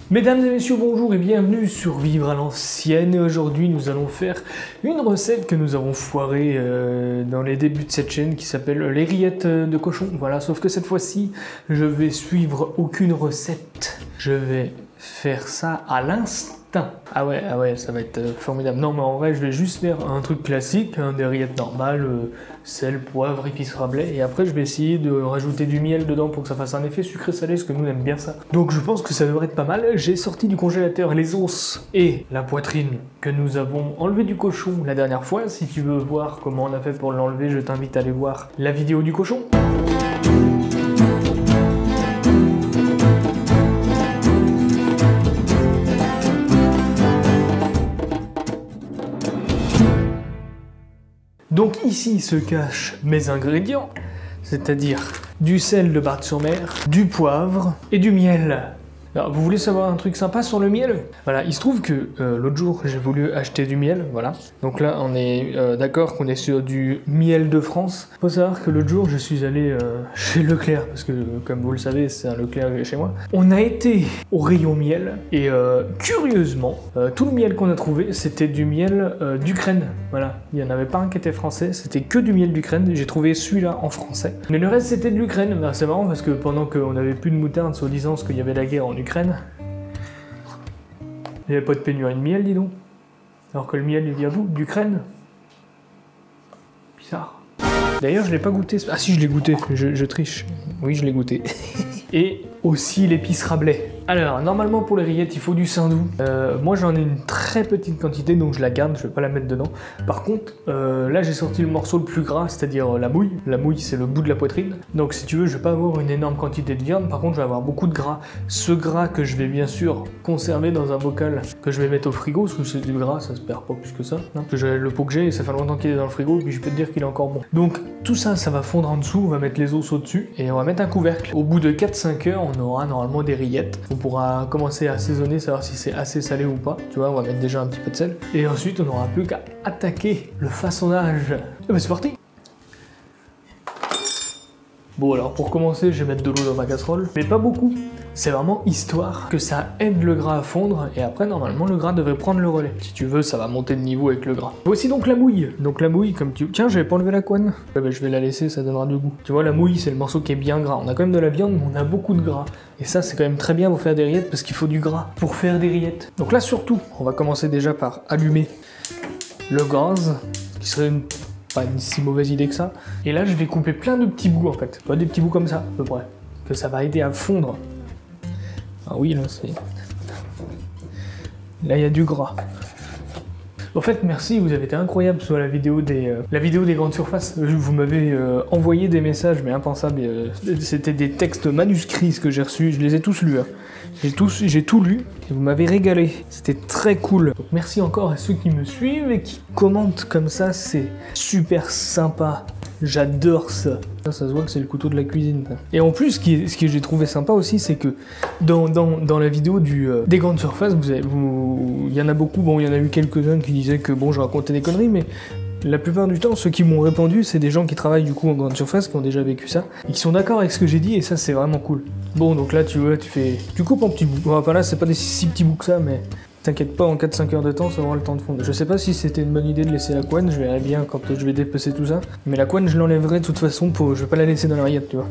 Mesdames et messieurs, bonjour et bienvenue sur Vivre à l'ancienne. Et aujourd'hui, nous allons faire une recette que nous avons foirée dans les débuts de cette chaîne qui s'appelle les rillettes de cochon. Voilà, sauf que cette fois-ci, je vais suivre aucune recette. Je vais faire ça à l'instant. Ah ouais, ça va être formidable. Non, mais en vrai, je vais juste faire un truc classique, des rillettes normales, sel, poivre, épices, Rabelais. Et après, je vais essayer de rajouter du miel dedans pour que ça fasse un effet sucré-salé, parce que nous, on aime bien ça. Donc, je pense que ça devrait être pas mal. J'ai sorti du congélateur les os et la poitrine que nous avons enlevé du cochon la dernière fois. Si tu veux voir comment on a fait pour l'enlever, je t'invite à aller voir la vidéo du cochon. Donc ici se cachent mes ingrédients, c'est-à-dire du sel de Bar-sur-Mer, du poivre et du miel. Alors, vous voulez savoir un truc sympa sur le miel? Voilà, il se trouve que l'autre jour j'ai voulu acheter du miel, voilà. Donc là on est d'accord qu'on est sur du miel de France. Faut savoir que l'autre jour je suis allé chez Leclerc, parce que comme vous le savez c'est un Leclerc chez moi. On a été au rayon miel et curieusement, tout le miel qu'on a trouvé c'était du miel d'Ukraine. Voilà, il n'y en avait pas un qui était français, c'était que du miel d'Ukraine. J'ai trouvé celui-là en français. Mais le reste c'était de l'Ukraine. C'est marrant parce que pendant qu'on n'avait plus de moutarde, soi-disant parce qu'il y avait la guerre en Ukraine, il n'y avait pas de pénurie de miel, dis donc. Alors que le miel, il vient d'où? D'Ukraine? Bizarre. D'ailleurs, je l'ai pas goûté. Ah si, je l'ai goûté. Je triche. Oui, je l'ai goûté. Et aussi l'épice Rabelais. Alors, normalement pour les rillettes, il faut du saindoux. Moi, j'en ai une très petite quantité, donc je la garde, je vais pas la mettre dedans. Par contre, là, j'ai sorti le morceau le plus gras, c'est-à-dire la mouille. La mouille, c'est le bout de la poitrine. Donc, si tu veux, je vais pas avoir une énorme quantité de viande. Par contre, je vais avoir beaucoup de gras. Ce gras que je vais bien sûr conserver dans un bocal que je vais mettre au frigo, parce que c'est du gras, ça se perd pas plus que ça. Hein. Le pot que j'ai, ça fait longtemps qu'il est dans le frigo, puis je peux te dire qu'il est encore bon. Donc, tout ça, ça va fondre en dessous. On va mettre les os au-dessus et on va mettre un couvercle. Au bout de 4-5 heures, on aura normalement des rillettes. On pourra commencer à assaisonner, savoir si c'est assez salé ou pas. Tu vois, on va mettre déjà un petit peu de sel. Et ensuite, on n'aura plus qu'à attaquer le façonnage. Et ben c'est parti! Bon alors, pour commencer, je vais mettre de l'eau dans ma casserole, mais pas beaucoup. C'est vraiment histoire que ça aide le gras à fondre, et après, normalement, le gras devrait prendre le relais. Si tu veux, ça va monter de niveau avec le gras. Voici donc la mouille. Donc la mouille, comme tu... Tiens, j'avais pas enlevé la couenne. Ouais, bah, je vais la laisser, ça donnera du goût. Tu vois, la mouille, c'est le morceau qui est bien gras. On a quand même de la viande, mais on a beaucoup de gras. Et ça, c'est quand même très bien pour faire des rillettes, parce qu'il faut du gras pour faire des rillettes. Donc là, surtout, on va commencer déjà par allumer le gaz, qui serait pas une si mauvaise idée que ça. Et là, je vais couper plein de petits bouts, en fait. Pas des petits bouts comme ça, à peu près. Que ça va aider à fondre. Ah oui, là, c'est... Là, il y a du gras. En fait, merci, vous avez été incroyable sur la vidéo des grandes surfaces. Vous m'avez envoyé des messages, mais impensables. C'était des textes manuscrits que j'ai reçus, je les ai tous lus. Hein. J'ai tout lu, et vous m'avez régalé. C'était très cool. Donc, merci encore à ceux qui me suivent et qui commentent comme ça, c'est super sympa. J'adore ça. Ça se voit que c'est le couteau de la cuisine. Et en plus, ce que j'ai trouvé sympa aussi, c'est que dans la vidéo des grandes surfaces, il y en a beaucoup, bon, il y en a eu quelques-uns qui disaient que bon, je racontais des conneries, mais la plupart du temps, ceux qui m'ont répondu, c'est des gens qui travaillent du coup en grande surface, qui ont déjà vécu ça, et qui sont d'accord avec ce que j'ai dit, et ça, c'est vraiment cool. Bon, donc là, tu vois, tu coupes en petits bouts. Enfin là, c'est pas des si petits bouts que ça, mais... T'inquiète pas, en 4-5 heures de temps, ça aura le temps de fondre. Je sais pas si c'était une bonne idée de laisser la couenne, je verrai bien quand je vais dépecer tout ça. Mais la couenne, je l'enlèverai de toute façon, je vais pas la laisser dans la rillette, tu vois.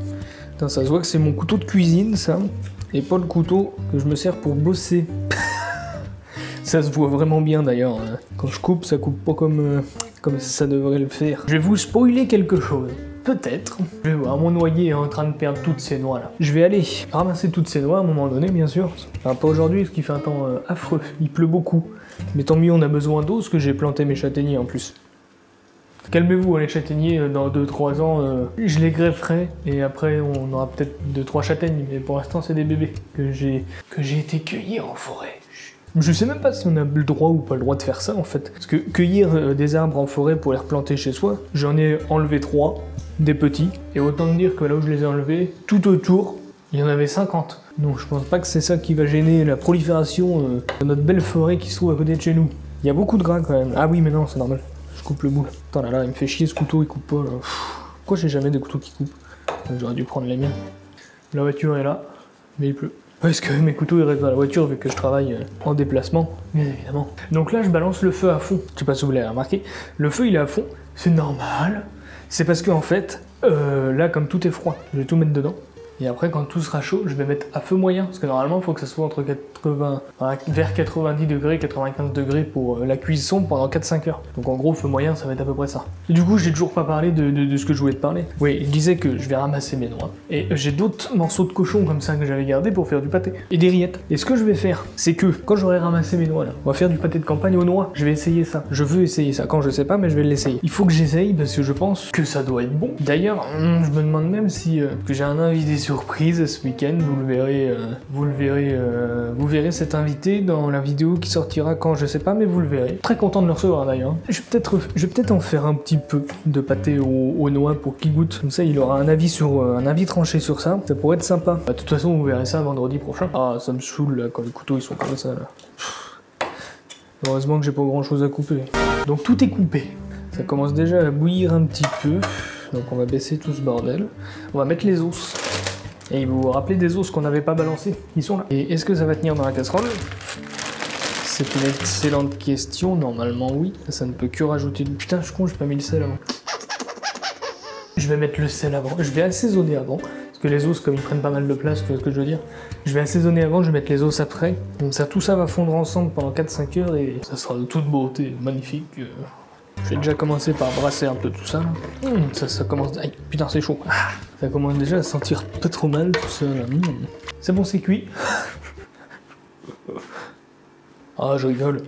Putain, ça se voit que c'est mon couteau de cuisine, ça, et pas le couteau que je me sers pour bosser. Ça se voit vraiment bien d'ailleurs. Hein. Quand je coupe, ça coupe pas comme ça devrait le faire. Je vais vous spoiler quelque chose. Peut-être. Je vais voir, mon noyer est en train de perdre toutes ses noix là. Je vais aller ramasser toutes ces noix à un moment donné, bien sûr. Enfin, pas aujourd'hui, parce qu'il fait un temps affreux. Il pleut beaucoup. Mais tant mieux, on a besoin d'eau, parce que j'ai planté mes châtaigniers en plus. Calmez-vous, les châtaigniers, dans 2-3 ans, je les grefferai, et après on aura peut-être 2-3 châtaignes, mais pour l'instant c'est des bébés que j'ai été cueillir en forêt. Je sais même pas si on a le droit ou pas le droit de faire ça en fait. Parce que cueillir des arbres en forêt pour les replanter chez soi, j'en ai enlevé 3, des petits, et autant dire que là où je les ai enlevés, tout autour, il y en avait 50. Donc je pense pas que c'est ça qui va gêner la prolifération de notre belle forêt qui se trouve à côté de chez nous. Il y a beaucoup de gras quand même. Ah oui mais non, c'est normal. Je coupe le bout. Attends là, il me fait chier ce couteau, il coupe pas là. Pourquoi j'ai jamais des couteaux qui coupent? J'aurais dû prendre les miens. La voiture est là, mais il pleut. Parce que mes couteaux ils restent dans la voiture vu que je travaille en déplacement, bien évidemment. Donc là je balance le feu à fond. Je sais pas si vous l'avez remarqué. Le feu il est à fond, c'est normal. C'est parce que en fait, là comme tout est froid, je vais tout mettre dedans. Et après quand tout sera chaud, je vais mettre à feu moyen. Parce que normalement il faut que ça soit entre 80, vers 90 degrés, 95 degrés pour la cuisson pendant 4-5 heures. Donc en gros feu moyen ça va être à peu près ça. Et du coup j'ai toujours pas parlé de ce que je voulais te parler. Oui, il disait que je vais ramasser mes noix. Et j'ai d'autres morceaux de cochon comme ça que j'avais gardés pour faire du pâté. Et des rillettes. Et ce que je vais faire, c'est que quand j'aurai ramassé mes noix là, on va faire du pâté de campagne aux noix. Je vais essayer ça. Je veux essayer ça. Quand je sais pas, mais je vais l'essayer. Il faut que j'essaye parce que je pense que ça doit être bon. D'ailleurs, je me demande même si que j'ai un invité surprise ce week-end. Vous verrez cet invité dans la vidéo qui sortira quand je sais pas, mais vous le verrez. Très content de le recevoir d'ailleurs. Je vais peut-être en faire un petit peu de pâté aux noix pour qu'il goûte. Comme ça, il aura un avis tranché sur ça. Ça pourrait être sympa. De toute façon, vous verrez ça vendredi prochain. Ah, ça me saoule là, quand les couteaux ils sont comme ça là. Heureusement que j'ai pas grand chose à couper. Donc tout est coupé. Ça commence déjà à bouillir un petit peu. Donc on va baisser tout ce bordel. On va mettre les os. Et vous vous rappelez des os qu'on n'avait pas balancés? Ils sont là. Et est-ce que ça va tenir dans la casserole? C'est une excellente question. Normalement oui. Ça ne peut que rajouter du... Putain, je suis con, j'ai pas mis le sel avant. Je vais mettre le sel avant. Je vais assaisonner avant. Parce que les os, comme ils prennent pas mal de place, tu vois ce que je veux dire? Je vais assaisonner avant, je vais mettre les os après. Comme ça, tout ça va fondre ensemble pendant 4-5 heures et ça sera de toute beauté. Magnifique. Je vais déjà commencer par brasser un peu tout ça. Ça commence... Aïe, putain, c'est chaud. Ça commence déjà à sentir pas trop mal tout ça. C'est bon, c'est cuit. Ah, je rigole.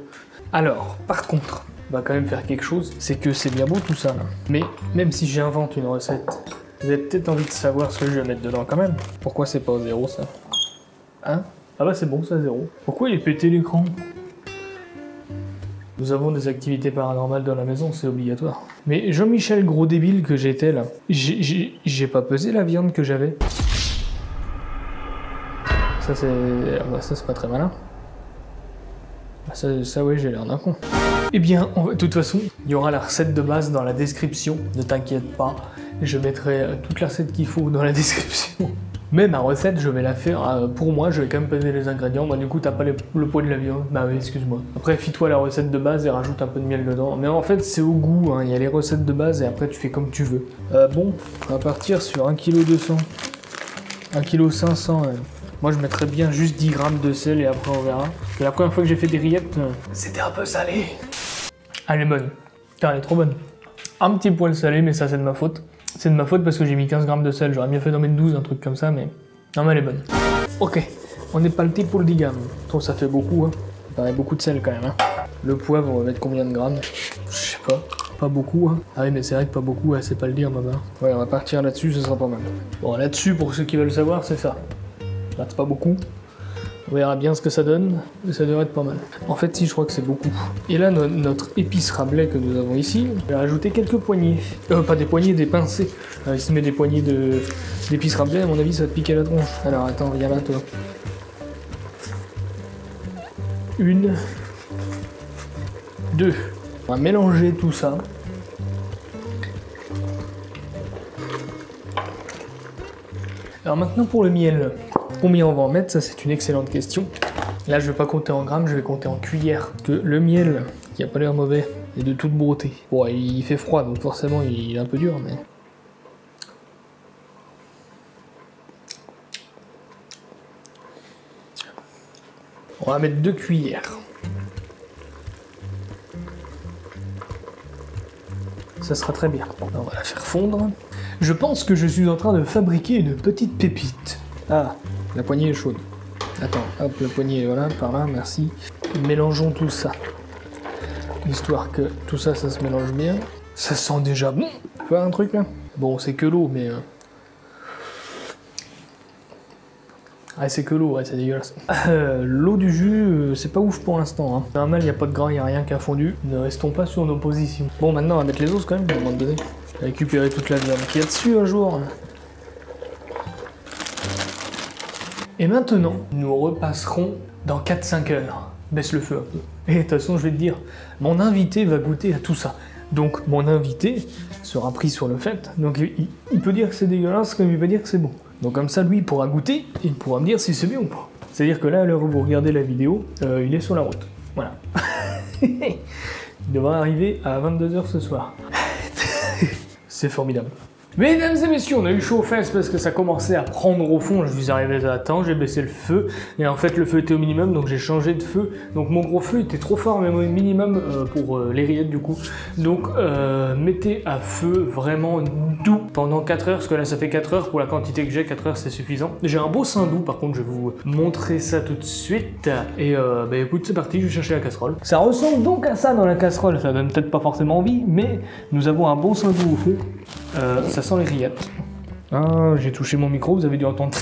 Alors, par contre, on va quand même faire quelque chose. C'est que c'est bien beau tout ça, là. Mais même si j'invente une recette, vous avez peut-être envie de savoir ce que je vais mettre dedans quand même. Pourquoi c'est pas 0 ça? Hein? Ah bah c'est bon, ça 0. Pourquoi il est pété l'écran? Nous avons des activités paranormales dans la maison, c'est obligatoire. Mais Jean-Michel gros débile que j'étais là, j'ai pas pesé la viande que j'avais. Ça c'est pas très malin. Ça ouais, j'ai l'air d'un con. Eh bien, de toute façon, il y aura la recette de base dans la description, ne t'inquiète pas. Je mettrai toute la recette qu'il faut dans la description. Mais ma recette, je vais la faire pour moi, je vais quand même peser les ingrédients. Bah, du coup, t'as pas le poids de la viande. Bah oui, excuse-moi. Après, fie-toi la recette de base et rajoute un peu de miel dedans. Mais en fait, c'est au goût, hein. Il y a les recettes de base et après, tu fais comme tu veux. Bon, on va partir sur 1,2 kg. 1,5 kg. Moi, je mettrais bien juste 10 grammes de sel et après, on verra. Et la première fois que j'ai fait des rillettes, c'était un peu salé. Elle est bonne. Car elle est trop bonne. Un petit poil salé, mais ça, c'est de ma faute. C'est de ma faute parce que j'ai mis 15 grammes de sel, j'aurais bien fait d'en mettre 12, un truc comme ça, mais... Non mais elle est bonne. Ok, on est parti pour le 10 grammes. Je trouve que ça fait beaucoup, hein. Ça paraît beaucoup de sel quand même, hein. Le poivre, on va mettre combien de grammes? Je sais pas. Pas beaucoup, hein. Ah oui, mais c'est vrai que pas beaucoup, ouais, c'est pas le dire, maman. Ouais, on va partir là-dessus, ce sera pas mal. Bon, là-dessus, pour ceux qui veulent savoir, c'est ça. Là, c'est pas beaucoup. On verra bien ce que ça donne, mais ça devrait être pas mal. En fait, si, je crois que c'est beaucoup. Et là, notre épice Rabelais que nous avons ici, je vais rajouter quelques poignées. Pas des poignées, des pincées. Il se met des poignées d'épices Rabelais, à mon avis, ça va te piquer la tronche. Alors, attends, viens là, toi. 1, 2. On va mélanger tout ça. Alors maintenant, pour le miel. Combien on va en mettre? Ça, c'est une excellente question. Là, je vais pas compter en grammes, je vais compter en cuillères. Que le miel, qui a pas l'air mauvais, est de toute beauté. Bon, il fait froid, donc forcément, il est un peu dur, mais... On va mettre 2 cuillères. Ça sera très bien. On va la faire fondre. Je pense que je suis en train de fabriquer une petite pépite. Ah, la poignée est chaude. Attends, hop, la poignée, voilà, par là, merci. Mélangeons tout ça. Histoire que tout ça, ça se mélange bien. Ça sent déjà bon. Tu vois un truc là? Bon, c'est que l'eau, mais... Ah, c'est que l'eau, ouais, c'est dégueulasse. L'eau du jus, c'est pas ouf pour l'instant. Hein. Normal, il n'y a pas de gras, il n'y a rien qui a fondu. Ne restons pas sur nos positions. Bon, maintenant, on va mettre les os quand même, à un moment donné. Récupérer toute la viande qu'il y a dessus un jour. Et maintenant, nous repasserons dans 4-5 heures. Baisse le feu un peu. Et de toute façon, je vais te dire, mon invité va goûter à tout ça. Donc, mon invité sera pris sur le fait. Donc, il peut dire que c'est dégueulasse, comme il peut dire que c'est bon. Donc, comme ça, lui, il pourra goûter et il pourra me dire si c'est bien ou pas. C'est-à-dire que là, à l'heure où vous regardez la vidéo, il est sur la route. Voilà. Il devrait arriver à 22 h ce soir. C'est formidable. Mesdames et messieurs, on a eu chaud aux fesses parce que ça commençait à prendre au fond. Je suis arrivé à temps, j'ai baissé le feu. Et en fait, le feu était au minimum, donc j'ai changé de feu. Donc mon gros feu était trop fort, même au minimum pour les rillettes du coup. Donc mettez à feu vraiment doux pendant 4 heures, parce que là ça fait 4 heures. Pour la quantité que j'ai, 4 heures c'est suffisant. J'ai un beau sein doux, par contre je vais vous montrer ça tout de suite. Et bah écoute, c'est parti, je vais chercher la casserole. Ça ressemble donc à ça dans la casserole. Ça donne peut-être pas forcément envie, mais nous avons un bon sein doux au fond. Ça sent les rillettes. Ah, j'ai touché mon micro, vous avez dû entendre.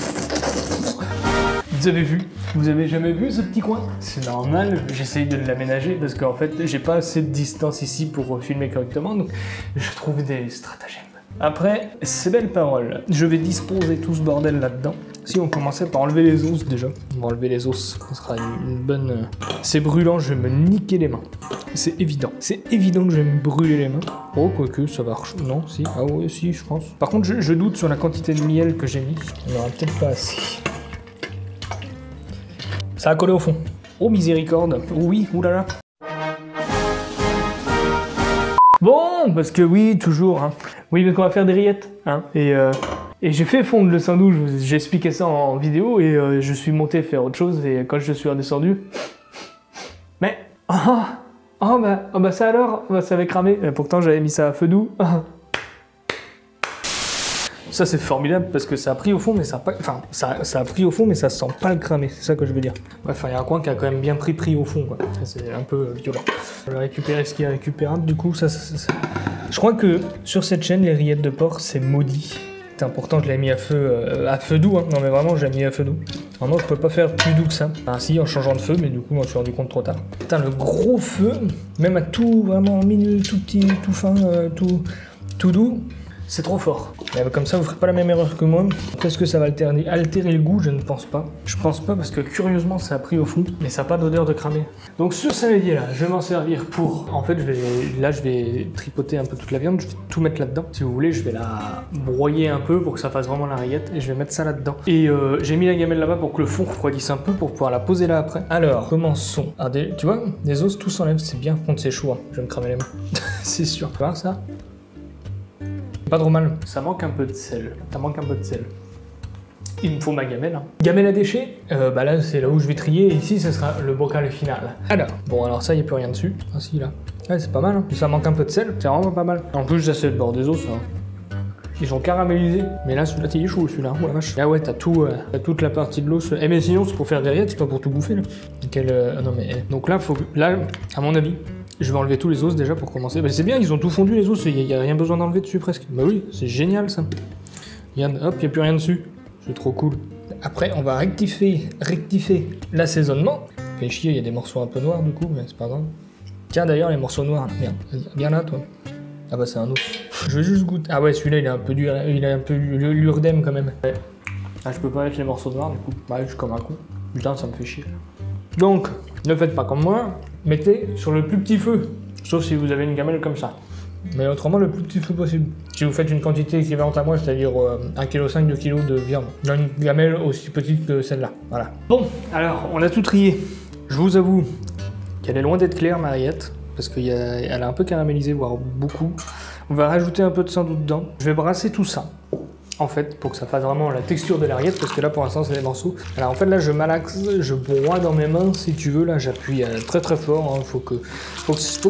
Vous avez vu? Vous avez jamais vu ce petit coin? C'est normal, j'essaye de l'aménager parce qu'en fait, j'ai pas assez de distance ici pour filmer correctement, donc je trouve des stratagèmes. Après, ces belles paroles, je vais disposer tout ce bordel là-dedans. Si on commençait par enlever les os déjà. On va enlever les os, ça sera une bonne... C'est brûlant, je vais me niquer les mains. C'est évident. C'est évident que je vais me brûler les mains. Oh, quoique, ça va... Non, si. Ah oui, si, je pense. Par contre, je doute sur la quantité de miel que j'ai mis. On aura peut-être pas assez. Ça a collé au fond. Oh, miséricorde. Oui, oulala. Bon, parce que oui, toujours. Hein. Oui, parce qu'on va faire des rillettes. Hein. Et j'ai fait fondre le sein doux, j'ai expliqué ça en vidéo, et je suis monté faire autre chose, et quand je suis redescendu... Mais... Oh bah ça alors, ça avait cramé. Et pourtant j'avais mis ça à feu doux. Ça c'est formidable parce que ça a pris au fond, mais ça a pas... Enfin, ça a pris au fond, mais ça sent pas le cramer, c'est ça que je veux dire. Bref, il y a un coin qui a quand même bien pris au fond, quoi. C'est un peu violent. Je vais récupérer ce qui est récupérable, du coup, ça... Je crois que sur cette chaîne, les rillettes de porc, c'est maudit. C'est important, je l'ai mis à feu doux, hein. Non mais vraiment, je l'ai mis à feu doux. Vraiment, je peux pas faire plus doux que ça. Enfin si, en changeant de feu, mais du coup, je me suis rendu compte trop tard. Putain, le gros feu, même à tout, vraiment minute, tout petit, tout fin, tout doux, c'est trop fort. Et comme ça, vous ferez pas la même erreur que moi. Est-ce que ça va altérer le goût? Je ne pense pas. Je pense pas parce que curieusement, ça a pris au fond, mais ça n'a pas d'odeur de cramé. Donc ce samedi là, je vais m'en servir pour... En fait, je vais tripoter un peu toute la viande, je vais tout mettre là-dedans. Si vous voulez, je vais la broyer un peu pour que ça fasse vraiment la rillette et je vais mettre ça là-dedans. Et j'ai mis la gamelle là-bas pour que le fond refroidisse un peu pour pouvoir la poser là après. Alors, commençons. Alors, tu vois, les os, tout s'enlève, c'est bien. Contre c'est chaud, hein. Je vais me cramer les mains. C'est sûr. Tu vois ça? Pas trop mal. Ça manque un peu de sel. Ça manque un peu de sel. Il me faut ma gamelle. Hein. Gamelle à déchets, bah là c'est là où je vais trier et ici ce sera le bocal final. Alors ça il n'y a plus rien dessus. Ah si là. Ouais c'est pas mal. Hein. Ça manque un peu de sel, c'est vraiment pas mal. En plus j'essaie le bord des os. Hein. Ils sont caramélisés. Mais là celui-là il est chaud celui-là. Oh la vache. Ah ouais t'as toute la partie de l'os. Eh mais sinon c'est pour faire des rillettes, c'est pas pour tout bouffer là. Non mais. Donc là à mon avis. Je vais enlever tous les os déjà pour commencer. Bah, c'est bien, ils ont tout fondu les os, il n'y a rien besoin d'enlever dessus presque. Bah oui, c'est génial ça. Regarde, hop, il n'y a plus rien dessus. C'est trop cool. Après, on va rectifier l'assaisonnement. Fait chier, il y a des morceaux un peu noirs du coup, mais c'est pas grave. Tiens d'ailleurs, les morceaux noirs, merde, viens là toi. Ah bah c'est un os. Je vais juste goûter. Ah ouais, celui-là il est un peu dur, il a un peu l'urdème quand même. Ouais. Ah, je peux pas mettre les morceaux noirs du coup. Bah je suis comme un con. Putain, ça me fait chier. Donc, ne faites pas comme moi, mettez sur le plus petit feu, sauf si vous avez une gamelle comme ça. Mais autrement, le plus petit feu possible. Si vous faites une quantité équivalente à moi, c'est-à-dire 1,5 kg, 2 kg de viande, dans une gamelle aussi petite que celle-là. Voilà. Bon, alors, on a tout trié. Je vous avoue qu'elle est loin d'être claire, ma rillette, parce qu'elle a un peu caramélisé, voire beaucoup. On va rajouter un peu de sang doux dedans. Je vais brasser tout ça. En fait, pour que ça fasse vraiment la texture de la rillette, parce que là pour l'instant c'est des morceaux. Alors en fait là je malaxe, je broie dans mes mains si tu veux, là j'appuie très très fort, hein. faut que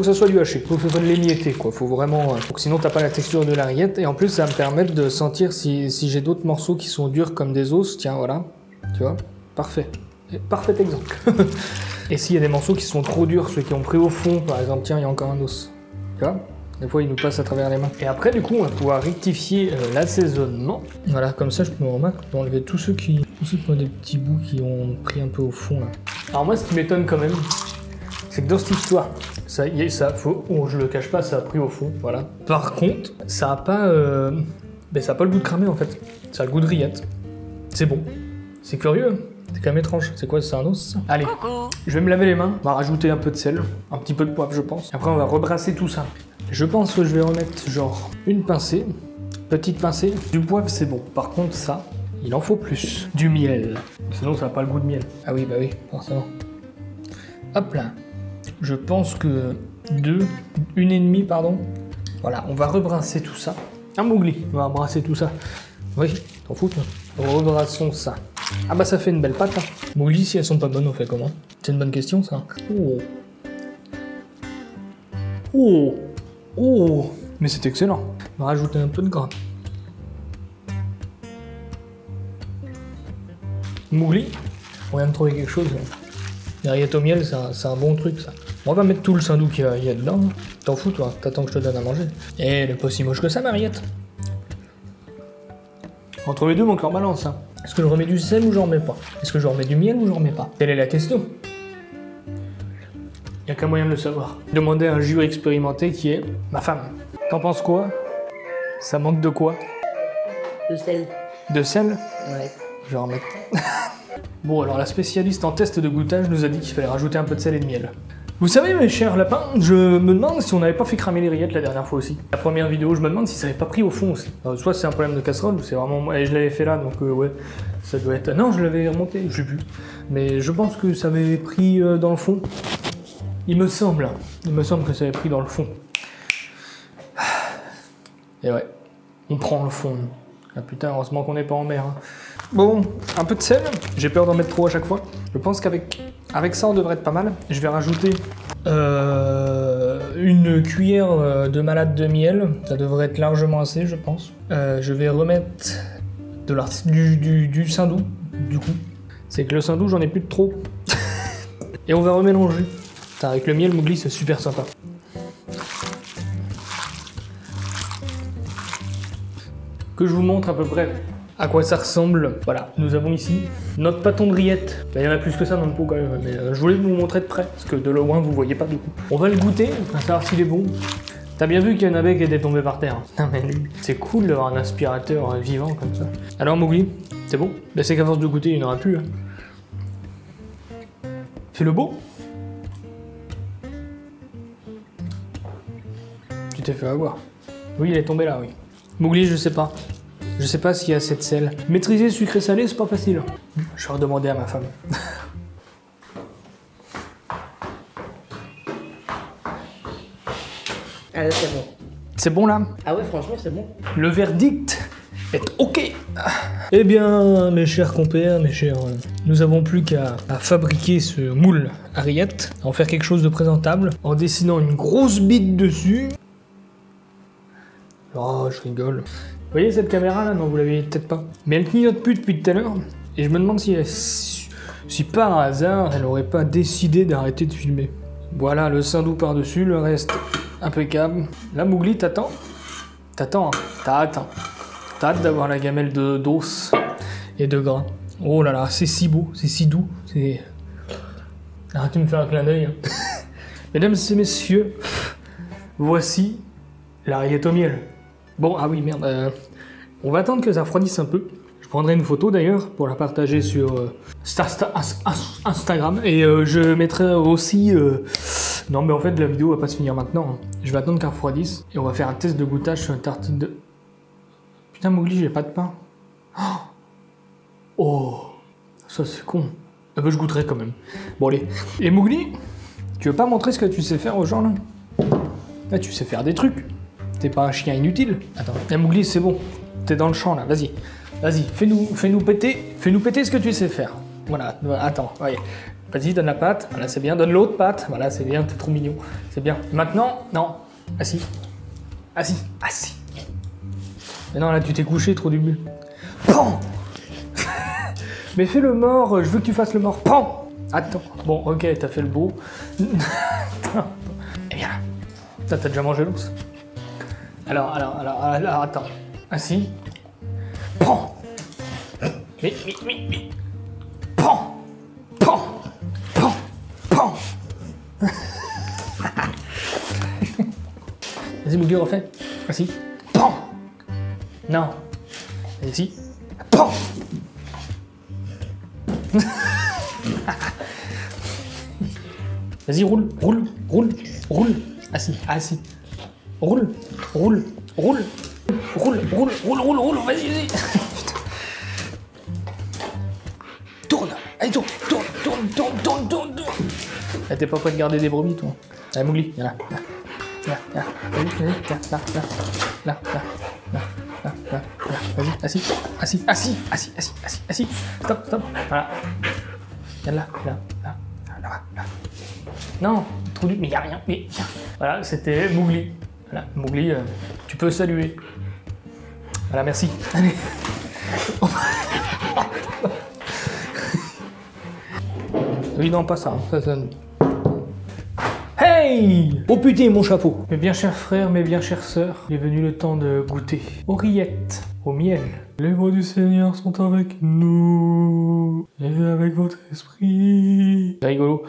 ça soit du haché, faut que ça soit de l'émietté quoi, faut vraiment, sinon t'as pas la texture de la rillette, et en plus ça va me permettre de sentir si j'ai d'autres morceaux qui sont durs comme des os, tiens voilà, tu vois, parfait, parfait exemple. Et s'il y a des morceaux qui sont trop durs, ceux qui ont pris au fond, par exemple, tiens il y a encore un os, tu vois. Des fois, il nous passe à travers les mains. Et après, du coup, on va pouvoir rectifier l'assaisonnement. Voilà, comme ça, je peux enlever tous ceux qui ont des petits bouts qui ont pris un peu au fond, là. Alors moi, ce qui m'étonne quand même, c'est que dans cette histoire, je le cache pas, ça a pris au fond, voilà. Par contre, ça a pas le goût de cramer, en fait. Ça a le goût de rillette. C'est bon. C'est curieux, hein. C'est quand même étrange. C'est quoi, c'est un os, ça? Allez, je vais me laver les mains. On va rajouter un peu de sel, un petit peu de poivre, je pense. Après, on va rebrasser tout ça. Je pense que je vais remettre genre une pincée, petite pincée. Du poivre c'est bon. Par contre ça, Il en faut plus. Du miel. Sinon, ça n'a pas le goût de miel. Ah oui, bah oui, forcément. Hop là. Je pense que 1,5, pardon. Voilà, on va rebrasser tout ça. Un Mowgli, on va brasser tout ça. Oui, t'en fous, toi. Rebrassons ça. Ah bah ça fait une belle pâte. Hein. Mowgli, si elles sont pas bonnes, on fait comment? C'est une bonne question, ça. Oh. Oh. Oh. Mais c'est excellent. On va rajouter un peu de gras. Mowgli, on vient de trouver quelque chose. Les rillettes au miel, c'est un bon truc, ça. On va mettre tout le saindoux qu'il y a dedans. T'en fous, toi? T'attends que je te donne à manger. Et elle est pas si moche que ça, ma rillette. Entre les deux, mon cœur balance. Hein. Est-ce que je remets du sel ou j'en remets pas? Est-ce que je remets du miel ou j'en remets pas? Quelle est la question? Il n'y a qu'un moyen de le savoir. Demandez à un jury expérimenté qui est ma femme. T'en penses quoi? Ça manque de quoi? De sel. De sel? Ouais. Je vais en remettre. Bon, alors la spécialiste en test de goûtage nous a dit qu'il fallait rajouter un peu de sel et de miel. Vous savez, mes chers lapins, je me demande si on n'avait pas fait cramer les rillettes la dernière fois aussi. La première vidéo, je me demande si ça n'avait pas pris au fond aussi. Soit c'est un problème de casserole, ou c'est vraiment moi. Et je l'avais fait là, donc ouais, ça doit être... Non, je l'avais remonté, je sais plus. Mais je pense que ça avait pris dans le fond. Il me semble que ça avait pris dans le fond. Et ouais, on prend le fond. Ah putain, heureusement qu'on n'est pas en mer. Hein. Bon, un peu de sel, j'ai peur d'en mettre trop à chaque fois. Je pense qu'avec ça, on devrait être pas mal. Je vais rajouter une cuillère de malade de miel. Ça devrait être largement assez, je pense. Je vais remettre du saindoux, du coup. C'est que le saindoux, j'en ai plus de trop. Et on va remélanger. Putain, avec le miel, Mowgli, c'est super sympa. Que je vous montre à peu près à quoi ça ressemble. Voilà, nous avons ici notre pâton de rillettes. Il y en a plus que ça dans le pot quand même, mais je voulais vous montrer de près, parce que de loin vous voyez pas du coup. On va le goûter, on va savoir s'il est bon. T'as bien vu qu'il y en avait qui étaient tombés par terre. Non mais c'est cool d'avoir un aspirateur vivant comme ça. Alors Mowgli, c'est bon? Là c'est qu'à force de goûter, il n'y en aura plus. Hein. Fais le beau. Tu t'es fait avoir. Oui, il est tombé là, oui. Mowgli, je sais pas. Je sais pas s'il y a assez de sel. Maîtriser sucré-salé, c'est pas facile. Je vais redemander à ma femme. Ah là, c'est bon. C'est bon là? Ah ouais, franchement, c'est bon. Le verdict est OK. Eh bien, mes chers compères, mes chers... nous avons plus qu'à fabriquer ce moule à rillettes, à en faire quelque chose de présentable, en dessinant une grosse bite dessus. Oh, je rigole. Vous voyez cette caméra là? Non, vous la voyez peut-être pas. Mais elle clignote plus depuis tout à l'heure. Et je me demande si par hasard, elle aurait pas décidé d'arrêter de filmer. Voilà, le saindoux par-dessus, le reste impeccable. Là, Mowgli, t'attends? T'attends, hein. T'as hâte d'avoir la gamelle d'os et de gras. Oh là là, c'est si beau, c'est si doux. Arrêtez de me faire un clin d'œil. Hein. Mesdames et messieurs, voici la rillette au miel. Bon, ah oui, merde. On va attendre que ça refroidisse un peu. Je prendrai une photo d'ailleurs pour la partager sur Instagram. Et je mettrai aussi... Non, mais en fait, la vidéo va pas se finir maintenant. Hein. Je vais attendre qu'elle refroidisse. Et on va faire un test de goûtage sur une tartine de... Putain, Mowgli, j'ai pas de pain. Oh, ça c'est con. Ah bah, je goûterai quand même. Bon, allez. Et Mowgli, tu veux pas montrer ce que tu sais faire aux gens là? Là, tu sais faire des trucs. T'es pas un chien inutile. Attends, Mowgli, c'est bon. T'es dans le champ là, vas-y. Vas-y, fais-nous péter ce que tu sais faire. Voilà, attends, voyez. Vas-y, donne la patte. Voilà, c'est bien. Donne l'autre patte. Voilà, c'est bien, t'es trop mignon. C'est bien. Maintenant, non. Assis. Assis. Assis. Mais non, là, tu t'es couché, trop du but. Pan. Mais fais le mort, je veux que tu fasses le mort. Pan. Attends. Bon, ok, t'as fait le beau. Eh bien là. T'as déjà mangé l'ours? Alors, attends. Assis. Pan. Mais. Pan. Pan. Pan. Pan. Vas-y, Mowgli, refais. Assis. Pan. Non. Ici. Pan. Vas-y, roule. Assis. Roule, vas-y. Tourne. Ah, t'es pas prêt de garder des brebis, toi. Allez, Mowgli, viens là. Là. Vas-y, là. Vas-y, assis. Stop. Voilà. Viens là. Non, trop dur, mais y a rien. Mais... Voilà, c'était Mowgli. Voilà, Mowgli, tu peux saluer. Voilà, merci. Allez. Oui, non, pas ça. Ça. Hey! Oh putain, mon chapeau! Mes bien chers frères, mes bien chères sœurs, il est venu le temps de goûter aux rillettes, au miel. Les mots du Seigneur sont avec nous, et avec votre esprit. C'est rigolo.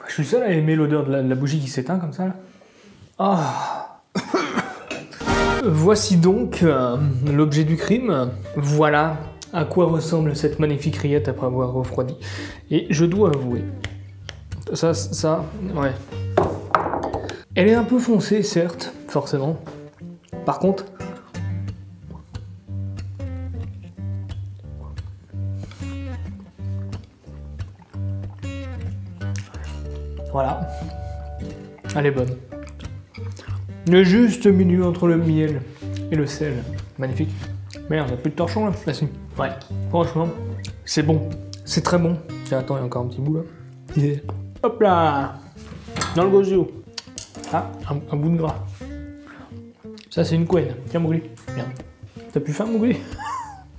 Je suis seul à aimer l'odeur de la bougie qui s'éteint comme ça, là. Ah. Voici donc l'objet du crime. Voilà à quoi ressemble cette magnifique rillette après avoir refroidi. Et je dois avouer, ça, ouais. Elle est un peu foncée, certes, forcément. Par contre, voilà, elle est bonne. Le juste milieu entre le miel et le sel, magnifique. Merde, y'a plus de torchon là? Ah si. Ouais, franchement, c'est bon. C'est très bon. Tiens, attends, il y a encore un petit bout là. Yeah. Hop là! Dans le gosio. Ah, un bout de gras. Ça, c'est une couenne. Tiens, Mowgli. Merde. T'as plus faim, Mowgli?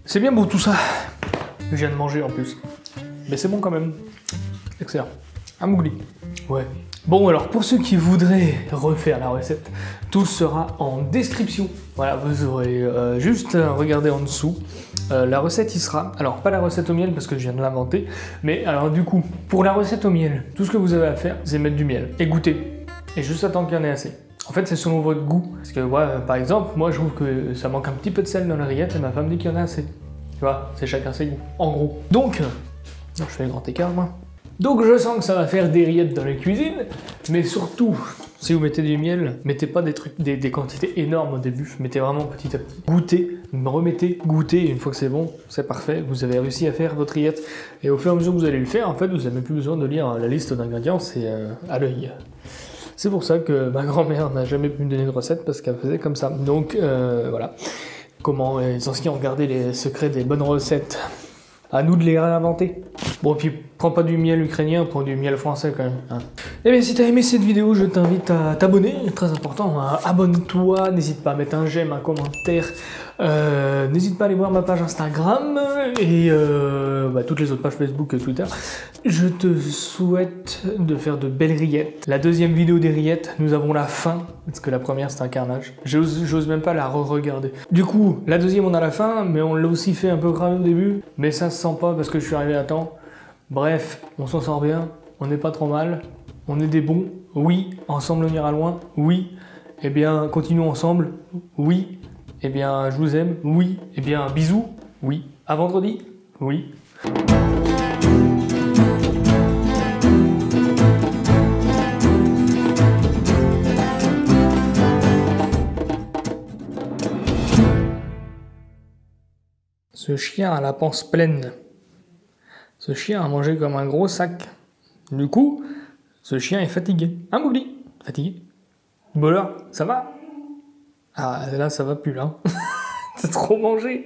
C'est bien beau tout ça. Je viens de manger en plus. Mais c'est bon quand même. Excellent. Un Mowgli. Ouais. Bon, alors pour ceux qui voudraient refaire la recette, tout sera en description. Voilà, vous aurez juste à regarder en dessous. La recette y sera. Alors, pas la recette au miel parce que je viens de l'inventer, mais alors du coup, pour la recette au miel, tout ce que vous avez à faire, c'est mettre du miel et goûter. Et juste attendre qu'il y en ait assez. En fait, c'est selon votre goût. Parce que, ouais, par exemple, moi je trouve que ça manque un petit peu de sel dans la rillette et ma femme dit qu'il y en a assez. Tu vois, c'est chacun ses goûts. En gros. Donc, je fais le grand écart, moi. Donc je sens que ça va faire des rillettes dans les cuisines, mais surtout, si vous mettez du miel, mettez pas des quantités énormes au début, mettez vraiment petit à petit. Goûtez, remettez, goûtez, et une fois que c'est bon, c'est parfait, vous avez réussi à faire votre rillette. Et au fur et à mesure que vous allez le faire, en fait, vous n'avez plus besoin de lire la liste d'ingrédients, c'est à l'œil. C'est pour ça que ma grand-mère n'a jamais pu me donner de recette, parce qu'elle faisait comme ça. Donc voilà, comment les anciens ont gardé les secrets des bonnes recettes. À nous de les réinventer. Bon, puis prends pas du miel ukrainien, prends du miel français quand même. Hein. Eh bien, si t'as aimé cette vidéo, je t'invite à t'abonner, très important. Hein. Abonne-toi, n'hésite pas à mettre un j'aime, un commentaire. N'hésite pas à aller voir ma page Instagram et toutes les autres pages Facebook et Twitter. Je te souhaite de faire de belles rillettes. La deuxième vidéo des rillettes, nous avons la fin, parce que la première c'est un carnage. J'ose même pas la re-regarder. Du coup, la deuxième on a la fin, mais on l'a aussi fait un peu grave au début. Mais ça se sent pas parce que je suis arrivé à temps. Bref, on s'en sort bien, on n'est pas trop mal, on est des bons. Oui, ensemble on ira loin. Oui, eh bien continuons ensemble. Oui. Eh bien, je vous aime. Oui. Eh bien, bisous. Oui. À vendredi. Oui. Ce chien a la panse pleine. Ce chien a mangé comme un gros sac. Du coup, ce chien est fatigué. Hein, Mowgli? Fatigué? Bon alors, ça va? Ah, là, ça va plus, là. T'as trop mangé.